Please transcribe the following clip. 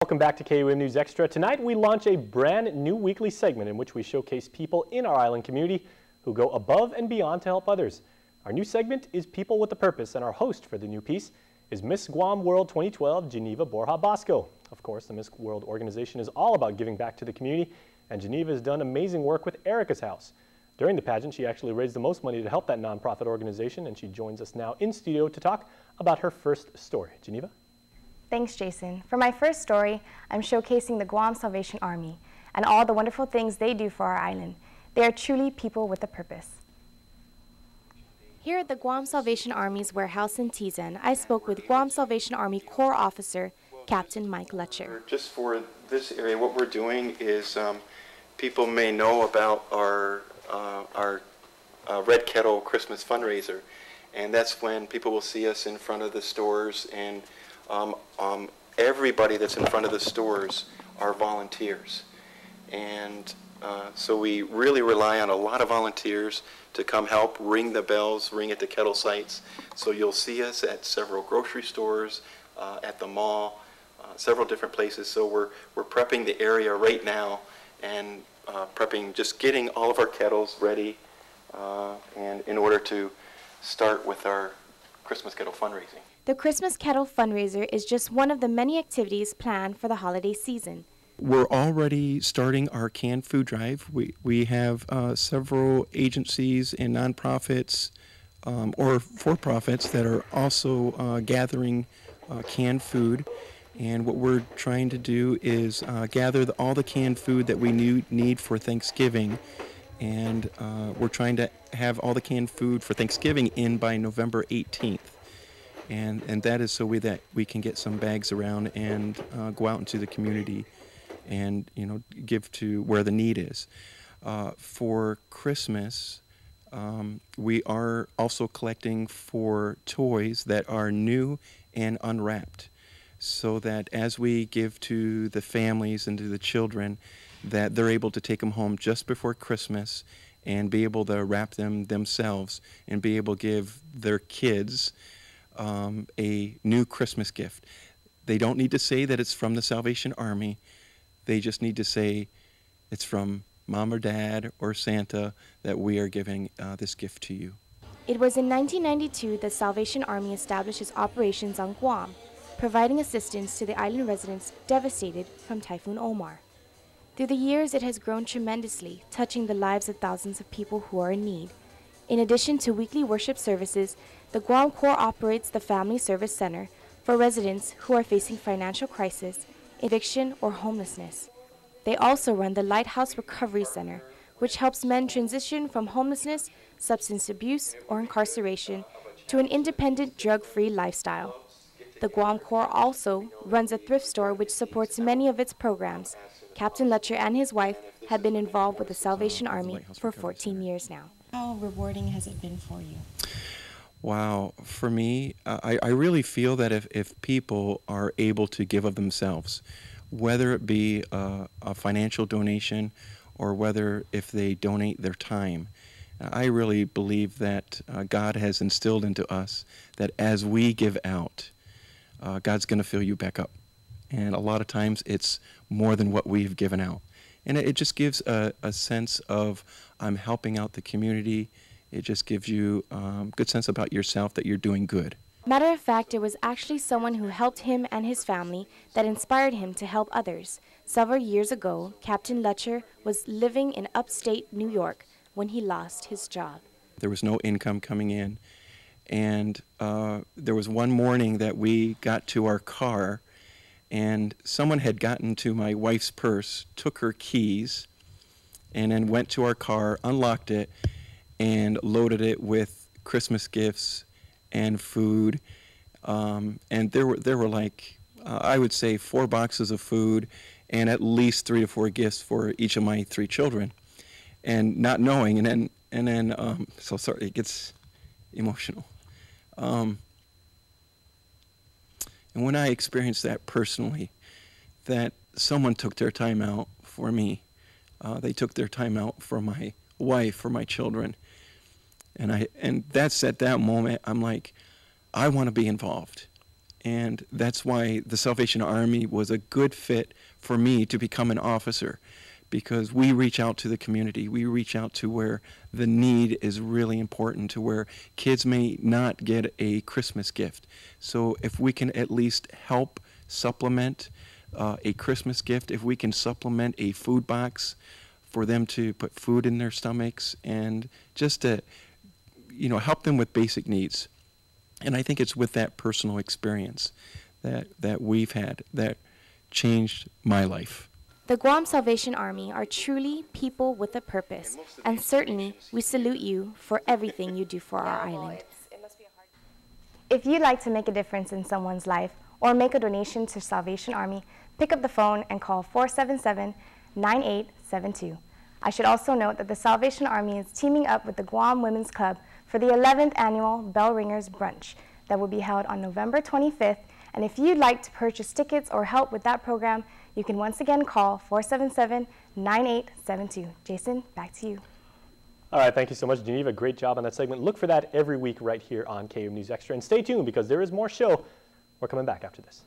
Welcome back to KUM News Extra. Tonight we launch a brand new weekly segment in which we showcase people in our island community who go above and beyond to help others. Our new segment is People with a Purpose, and our host for the new piece is Miss Guam World 2012, Jeneva Bosko. Of course, the Miss World organization is all about giving back to the community, and Jeneva has done amazing work with Erica's House. During the pageant, she actually raised the most money to help that nonprofit organization, and she joins us now in studio to talk about her first story. Jeneva? Thanks, Jason. For my first story, I'm showcasing the Guam Salvation Army and all the wonderful things they do for our island. They are truly people with a purpose. Here at the Guam Salvation Army's warehouse in Tizen, I spoke with Guam Salvation Army Corps Officer Captain Mike Letcher. Just for this area, what we're doing is people may know about our Red Kettle Christmas fundraiser, and that's when people will see us in front of the stores, and everybody that's in front of the stores are volunteers. And so we really rely on a lot of volunteers to come help ring the bells, ring at the kettle sites. So you'll see us at several grocery stores, at the mall, several different places. So we're prepping the area right now and prepping, just getting all of our kettles ready and in order to start with our Christmas kettle fundraising. The Christmas Kettle fundraiser is just one of the many activities planned for the holiday season. We're already starting our canned food drive. We have several agencies and nonprofits or for-profits that are also gathering canned food. And what we're trying to do is gather all the canned food that we need for Thanksgiving. And we're trying to have all the canned food for Thanksgiving in by November 18th. And that is so that we can get some bags around and go out into the community and, you know, give to where the need is. For Christmas, we are also collecting for toys that are new and unwrapped, so that as we give to the families and to the children, that they're able to take them home just before Christmas and be able to wrap them themselves and be able to give their kids a new Christmas gift. They don't need to say that it's from the Salvation Army. They just need to say it's from Mom or Dad or Santa that we are giving this gift to you. It was in 1992 that Salvation Army established its operations on Guam, providing assistance to the island residents devastated from Typhoon Omar. Through the years, it has grown tremendously, touching the lives of thousands of people who are in need. In addition to weekly worship services, the Guam Corps operates the Family Service Center for residents who are facing financial crisis, eviction, or homelessness. They also run the Lighthouse Recovery Center, which helps men transition from homelessness, substance abuse, or incarceration to an independent, drug-free lifestyle. The Guam Corps also runs a thrift store which supports many of its programs. Captain Letcher and his wife have been involved with the Salvation Army for 14 years now. How rewarding has it been for you? Wow, for me, I really feel that if people are able to give of themselves, whether it be a financial donation or whether if they donate their time, I really believe that God has instilled into us that as we give out, God's going to fill you back up. And a lot of times it's more than what we've given out. And it just gives a sense of I'm helping out the community. It just gives you a good sense about yourself that you're doing good. Matter of fact, it was actually someone who helped him and his family that inspired him to help others. Several years ago, Captain Letcher was living in upstate New York when he lost his job. There was no income coming in. And there was one morning that we got to our car, and someone had gotten to my wife's purse, took her keys, and then went to our car, unlocked it, and loaded it with Christmas gifts and food. And there were like, I would say 4 boxes of food and at least 3 to 4 gifts for each of my 3 children. And not knowing, and then so sorry, it gets emotional. And when I experienced that personally, that someone took their time out for me, they took their time out for my wife, for my children, and that's at that moment, I'm like, I want to be involved. And that's why the Salvation Army was a good fit for me to become an officer, because we reach out to the community. We reach out to where the need is really important, to where kids may not get a Christmas gift. So if we can at least help supplement a Christmas gift, if we can supplement a food box for them to put food in their stomachs, and just to, you know, help them with basic needs. And I think it's with that personal experience that we've had that changed my life. The Guam Salvation Army are truly people with a purpose, and certainly we salute you for everything you do for our island. If you'd like to make a difference in someone's life or make a donation to Salvation Army, pick up the phone and call 477-9872. I should also note that the Salvation Army is teaming up with the Guam Women's Club for the 11th annual Bell Ringers Brunch that will be held on November 25th. And if you'd like to purchase tickets or help with that program, you can once again call 477-9872. Jason, back to you. All right, thank you so much, Geneva. Great job on that segment. Look for that every week right here on KU News Extra. And stay tuned because there is more show. We're coming back after this.